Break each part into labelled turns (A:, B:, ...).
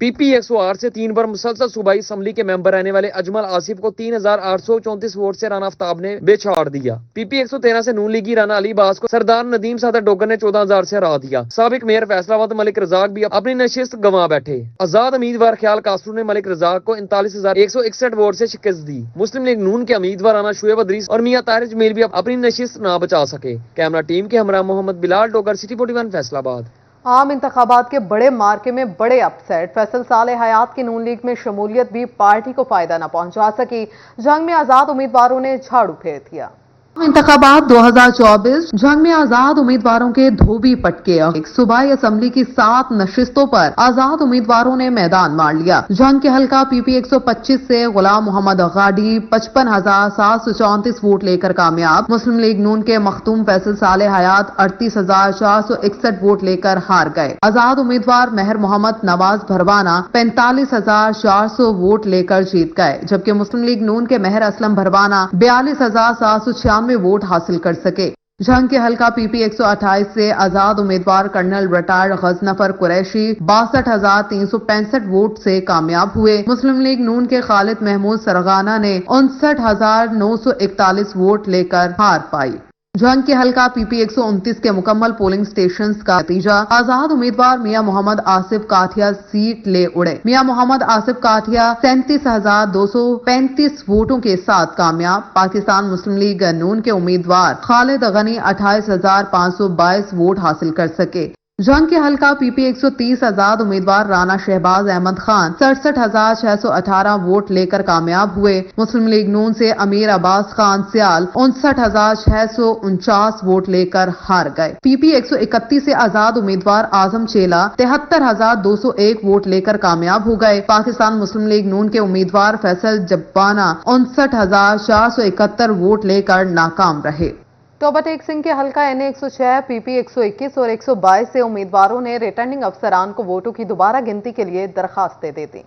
A: پی پی 108 سے 3 بار مسلسل صوبائی اسمبلی کے ممبر رہنے والے اجمل آصف کو 3,834 ووٹ سے رانا آفتاب نے بے چھاڑ دیا۔ پی پی 113 سے نون لیگی رانا علی باز کو سردار ندیم صدر ڈوگر نے 14,000 سے ہرا دیا۔ سابق میئر فیصلہ آباد ملک رزاق بھی اپنی نشست گنوا بیٹھے۔ آزاد امیدوار خیال کاسرو نے ملک رزاق کو 39,161 ووٹ سے شکست دی۔ مسلم لیگ نون کے امیدوار رانا شعیب ادریس اور میاں طاہر جمیل بھی اپنی نشست نہ بچا سکے۔ کیمرہ ٹیم کے ہمراہ محمد بلال ڈوگر، سٹی 41 فیصلہ آباد۔
B: عام انتخابات کے بڑے مارکے میں بڑے اپ سیٹ، فیصل صالح حیات کی نون لیگ میں شمولیت بھی پارٹی کو فائدہ نہ پہنچا سکی، جنگ میں آزاد امیدواروں نے جھاڑو پھیر دیا۔ انتخابات 2024 جنگ میں آزاد امیدواروں کے دھوبی پٹکے، صوبائی اسمبلی کی 7 نشستوں پر آزاد امیدواروں نے میدان مار لیا۔ جنگ کے حلقہ پی پی 125 سے غلام محمد غاڈی 55,734 ووٹ لے کر کامیاب۔ مسلم لیگ نون کے مختوم فیصل صالح حیات 38,461 ووٹ لے کر ہار گئے۔ آزاد امیدوار مہر محمد نواز بھروانہ 45,400 ووٹ لے کر جیت گئے، جبکہ مسلم لیگ نون کے مہر اسلم بھروانہ 42,796 ووٹ حاصل کر سکے۔ جنگ کے حلقہ پی پی 128 سے آزاد امیدوار colonel retired Ghazanfar Qureshi 62,365 vote سے کامیاب ہوئے۔ مسلم لیگ نون کے خالد محمود سرغانہ نے 59,941 ووٹ لے کر ہار پائی۔ جنگ کے حلقہ پی پی 129 کے مکمل پولنگ سٹیشنز کا نتیجہ، آزاد امیدوار میاں محمد آصف کاٹھیا سیٹ لے اڑے۔ میاں محمد آصف کاٹھیا 37,235 ووٹوں کے ساتھ کامیاب۔ پاکستان مسلم لیگ نون کے امیدوار خالد غنی 28,522 ووٹ حاصل کر سکے۔ جنگ کے حلقہ پی پی 130 آزاد امیدوار رانا شہباز احمد خان 67,618 ووٹ لے کر کامیاب ہوئے۔ مسلم لیگ نون سے امیر عباس خان سیال 59,649 ووٹ لے کر ہار گئے۔ پی پی 131 سے آزاد امیدوار اعظم چیلا 73,201 ووٹ لے کر کامیاب ہو گئے۔ پاکستان مسلم لیگ نون کے امیدوار فیصل جبانہ 59,471 ووٹ لے کر ناکام رہے۔ ٹوبہ ٹیک سنگھ کے حلقہ این اے 106 پی پی 121 اور 122 سے امیدواروں نے ریٹرننگ افسران کو ووٹوں کی دوبارہ گنتی کے لیے درخواستیں دے دیں۔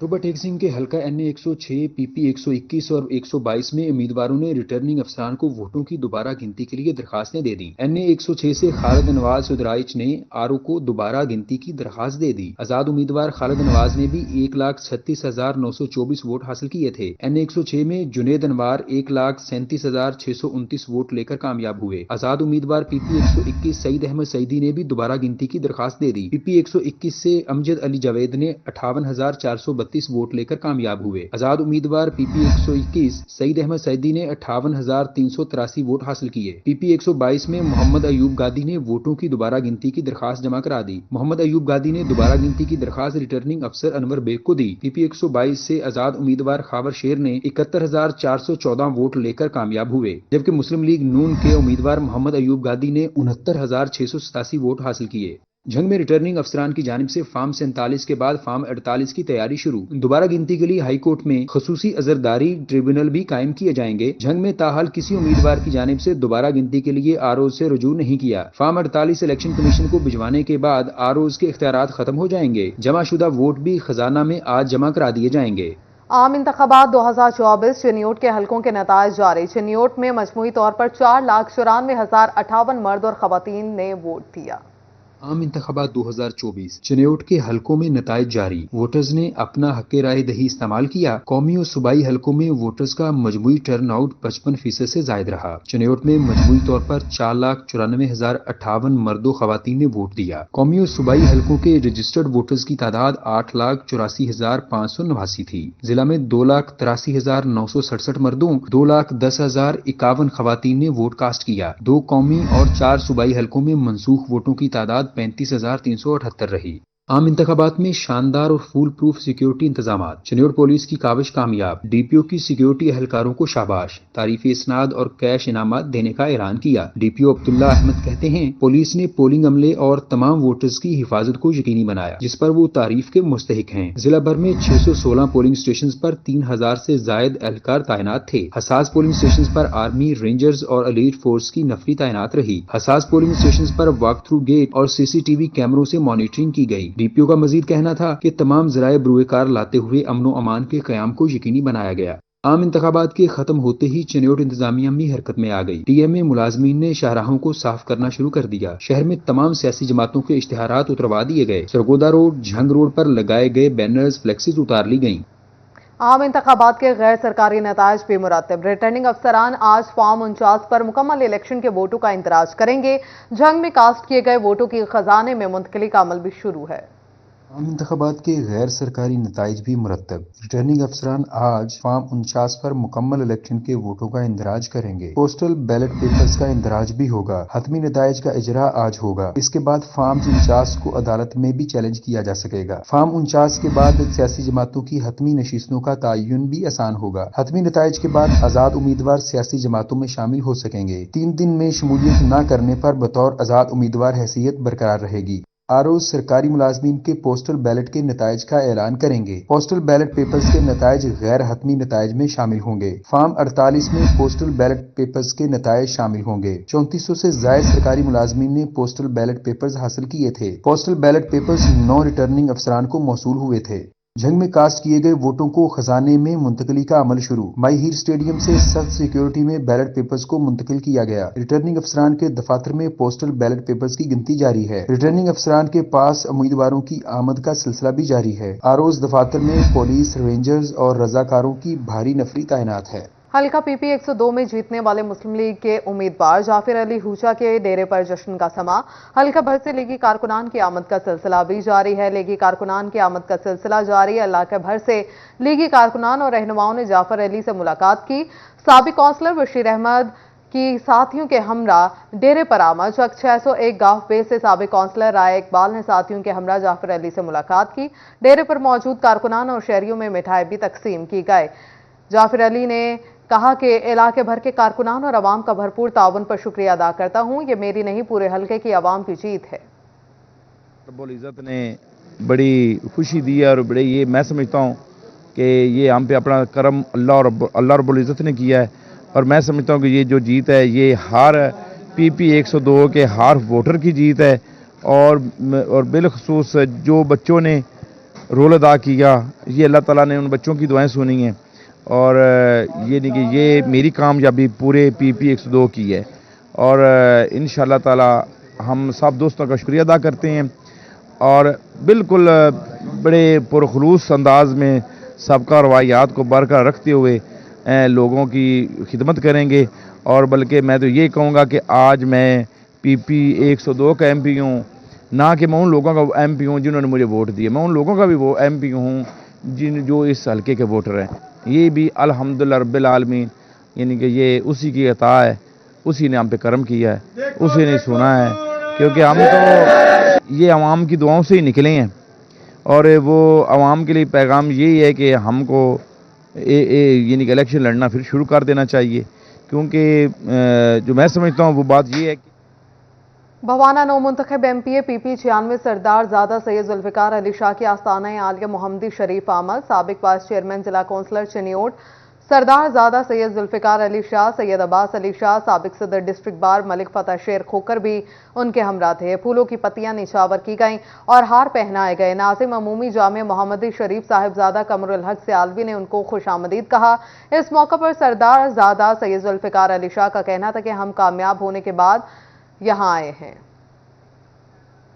C: ٹوبہ ٹیک سنگھ کے حلقہ این اے 106 پی پی 121 اور 122 میں امیدواروں نے ریٹرننگ افسران کو ووٹوں کی دوبارہ گنتی کے لیے درخواستیں دے دیں۔ این اے 106 سے خالد نواز ادرائچ نے آر او کو دوبارہ گنتی کی درخواست دے دی۔ آزاد امیدوار خالد نواز نے بھی 1,36,924 ووٹ حاصل کیے تھے۔ این اے 106 میں جنید انوار 1,37,629 ووٹ لے کر کامیاب ہوئے۔ آزاد امیدوار پی پی 121 سعید احمد سعیدی نے بھی دوبارہ گنتی کی درخواست دے دی۔ پی پی 121 سے امجد علی جاوید نے 58,432 ووٹ لے کر کامیاب ہوئے۔ آزاد امیدوار پی پی 121 سعید احمد سعیدی نے 58,383 ووٹ حاصل کیے۔ پی پی 122 میں محمد ایوب گادی نے ووٹوں کی دوبارہ گنتی کی درخواست جمع کرا دی۔ محمد ایوب گادی نے دوبارہ گنتی کی درخواست ریٹرننگ افسر انور بیگ کو دی۔ پی پی 122 سے آزاد امیدوار خاور شیر نے 71,414 ووٹ لے کر کامیاب ہوئے، جبکہ مسلم لیگ نون کے امیدوار محمد ایوب گادی نے 69,687 ووٹ حاصل کیے۔ جنگ میں ریٹرننگ افسران کی جانب سے فارم 47 کے بعد فارم 48 کی تیاری شروع۔ دوبارہ گنتی کے لیے ہائی کورٹ میں خصوصی عذرداری ٹریبونل بھی قائم کیے جائیں گے۔ جنگ میں تاحال کسی امیدوار کی جانب سے دوبارہ گنتی کے لیے آر اوز سے رجوع نہیں کیا۔ فارم 48 الیکشن کمیشن کو بھجوانے کے بعد آر اوز کے اختیارات ختم ہو جائیں گے۔ جمع شدہ ووٹ بھی خزانہ میں آج جمع کرا دیے جائیں گے۔
B: عام انتخابات 2024 چنیوٹ کے حلقوں کے نتائج جاری۔ چنیوٹ میں مجموعی طور پر 4,94,058 مرد اور خواتین نے ووٹ دیا۔
C: عام انتخابات 2024 چنیوٹ کے حلقوں میں نتائج جاری۔ ووٹرز نے اپنا حق رائے دہی استعمال کیا۔ قومی اور صوبائی حلقوں میں ووٹرز کا مجموعی ٹرن آؤٹ 55% سے زائد رہا۔ چنیوٹ میں مجموعی طور پر 4,94,058 مرد و خواتین نے ووٹ دیا۔ قومی اور صوبائی حلقوں کے رجسٹرڈ ووٹرز کی تعداد 8,84,589 تھی۔ ضلع میں 2,83,967 مردوں 2,10,051 خواتین نے ووٹ کاسٹ کیا۔ 2 قومی اور 4 صوبائی حلقوں میں منسوخ ووٹوں کی تعداد 35,378 رہی۔ عام انتخابات میں شاندار اور فول پروف سیکیورٹی انتظامات۔ چنیوٹ پولیس کی کاوش کامیاب۔ ڈی پی او کی سیکیورٹی اہلکاروں کو شاباش، تعریفی اسناد اور کیش انعامات دینے کا اعلان کیا۔ ڈی پی او عبداللہ احمد کہتے ہیں پولیس نے پولنگ عملے اور تمام ووٹرز کی حفاظت کو یقینی بنایا، جس پر وہ تعریف کے مستحق ہیں۔ ضلع بھر میں 616 پولنگ اسٹیشنز پر 3,000 سے زائد اہلکار تعینات تھے۔ حساس پولنگ اسٹیشنز پر آرمی، رینجرز اور ایلیٹ فورس کی نفری تعینات رہی۔ حساس پولنگ اسٹیشنز پر واک تھرو گیٹ اور سی سی ٹی وی کیمروں سے مانیٹرنگ کی گئی۔ ڈی پی او کا مزید کہنا تھا کہ تمام ذرائع بروئے کار لاتے ہوئے امن و امان کے قیام کو یقینی بنایا گیا۔ عام انتخابات کے ختم ہوتے ہی چنیوٹ انتظامیہ بھی حرکت میں آ گئی۔ ٹی ایم اے ملازمین نے شاہراہوں کو صاف کرنا شروع کر دیا۔ شہر میں تمام سیاسی جماعتوں کے اشتہارات اتروا دیے گئے۔ سرگودا روڈ، جھنگ روڈ پر لگائے گئے بینرز، فلیکسز اتار لی گئیں۔
B: عام انتخابات کے غیر سرکاری نتائج بھی مرتب۔ ریٹرننگ افسران آج فارم 49 پر مکمل الیکشن کے ووٹوں کا اندراج کریں گے۔ جنگ میں کاسٹ کیے گئے ووٹوں کی خزانے میں منتقلی کا عمل بھی شروع ہے۔
C: عام انتخابات کے غیر سرکاری نتائج بھی مرتب۔ ریٹرننگ افسران آج فارم 49 پر مکمل الیکشن کے ووٹوں کا اندراج کریں گے۔ پوسٹل بیلٹ پیپرز کا اندراج بھی ہوگا۔ حتمی نتائج کا اجرا آج ہوگا۔ اس کے بعد فارم 49 کو عدالت میں بھی چیلنج کیا جا سکے گا۔ فارم 49 کے بعد سیاسی جماعتوں کی حتمی نشستوں کا تعین بھی آسان ہوگا۔ حتمی نتائج کے بعد آزاد امیدوار سیاسی جماعتوں میں شامل ہو سکیں گے۔ 3 دن میں شمولیت نہ کرنے پر بطور آزاد امیدوار حیثیت برقرار رہے گی۔ آرؤز سرکاری ملازمین کے پوسٹل بیلٹ کے نتائج کا اعلان کریں گے۔ پوسٹل بیلٹ پیپرز کے نتائج غیر حتمی نتائج میں شامل ہوں گے۔ فارم 48 میں پوسٹل بیلٹ پیپرز کے نتائج شامل ہوں گے۔ 3400 سے زائد سرکاری ملازمین نے پوسٹل بیلٹ پیپرز حاصل کیے تھے۔ پوسٹل بیلٹ پیپرز 9 ریٹرننگ افسران کو موصول ہوئے تھے۔ جنگ میں کاسٹ کیے گئے ووٹوں کو خزانے میں منتقلی کا عمل شروع۔ مائی ہیر اسٹیڈیم سے سخت سیکیورٹی میں بیلٹ پیپرز کو منتقل کیا گیا۔ ریٹرننگ افسران کے دفاتر میں پوسٹل بیلٹ پیپرز کی گنتی جاری ہے۔ ریٹرننگ افسران کے پاس امیدواروں کی آمد کا سلسلہ بھی جاری ہے۔ آرؤز دفاتر میں پولیس، رینجرز اور رضاکاروں کی بھاری نفری تعینات ہے۔
B: حلقہ پی پی 102 میں جیتنے والے مسلم لیگ کے امیدوار جعفر علی ہوچا کے ڈیرے پر جشن کا سما۔ حلقہ بھر سے لیگی کارکنان کی آمد کا سلسلہ بھی جاری ہے۔ لیگی کارکنان کی آمد کا سلسلہ جاری ہے۔ علاقہ بھر سے لیگی کارکنان اور رہنماؤں نے جعفر علی سے ملاقات کی۔ سابق کونسلر بشیر احمد کی ساتھیوں کے ہمراہ ڈیرے پر آمد۔ چک 601 گاف بے سے سابق کونسلر رائے اقبال نے ساتھیوں کے ہمراہ جعفر علی سے ملاقات کی۔ ڈیرے پر موجود کارکنان اور شہریوں میں مٹھائی بھی تقسیم کی گئے۔ جعفر علی نے کہا کہ علاقے بھر کے کارکنان اور عوام کا بھرپور تعاون پر شکریہ ادا کرتا ہوں۔ یہ میری نہیں، پورے حلقے کی عوام کی جیت ہے۔
D: رب العزت نے بڑی خوشی دی ہے اور بڑے یہ میں سمجھتا ہوں کہ یہ ہم پہ اپنا کرم اللہ رب العزت نے کیا ہے، اور میں سمجھتا ہوں کہ یہ جو جیت ہے یہ ہر پی پی 102 کے ہر ووٹر کی جیت ہے، اور بالخصوص جو بچوں نے رول ادا کیا، یہ اللہ تعالیٰ نے ان بچوں کی دعائیں سنی ہیں، اور یہ نہیں کہ یہ میری کامیابی پورے پی پی 102 کی ہے، اور انشاءاللہ تعالیٰ ہم سب دوستوں کا شکریہ ادا کرتے ہیں، اور بالکل بڑے پرخلوص انداز میں سابقہ روایات کو برقرار رکھتے ہوئے لوگوں کی خدمت کریں گے، اور بلکہ میں تو یہ کہوں گا کہ آج میں پی پی 102 کا ایم پی ہوں، نہ کہ میں ان لوگوں کا ایم پی ہوں جنہوں نے مجھے ووٹ دیے، میں ان لوگوں کا بھی وہ ایم پی ہوں جو اس حلقے کے ووٹر ہیں۔ یہ بھی الحمدللہ رب العالمین، یعنی کہ یہ اسی کی عطا ہے، اسی نے ہم پہ کرم کیا ہے، اسی نے سنا ہے، کیونکہ ہم تو یہ عوام کی دعاؤں سے ہی نکلے ہیں، اور وہ عوام کے لیے پیغام یہی ہے کہ ہم کو یعنی کہ الیکشن لڑنا پھر شروع کر دینا چاہیے، کیونکہ جو میں سمجھتا ہوں وہ بات یہ ہے کہ
B: بھوانا نو منتخب ایم پی اے پی پی 96 سردار زادہ سید ذوالفقار علی شاہ کی آستانہ عالیہ محمدی شریف آمد۔ سابق وائس چیئرمین ضلع کونسلر چنیوٹ سردار زادہ سید ذوالفقار علی شاہ، سید عباس علی شاہ، سابق صدر ڈسٹرکٹ بار ملک فتح شیر کھوکر بھی ان کے ہمراہ تھے۔ پھولوں کی پتیاں نچھاور کی گئیں اور ہار پہنائے گئے۔ ناظم عمومی جامع محمدی شریف صاحبزادہ قمر الحق سیالوی نے ان کو خوش آمدید کہا۔ اس موقع پر سردار زادہ سید ذوالفقار علی شاہ کا کہنا تھا کہ ہم کامیاب ہونے کے بعد یہاں آئے ہیں۔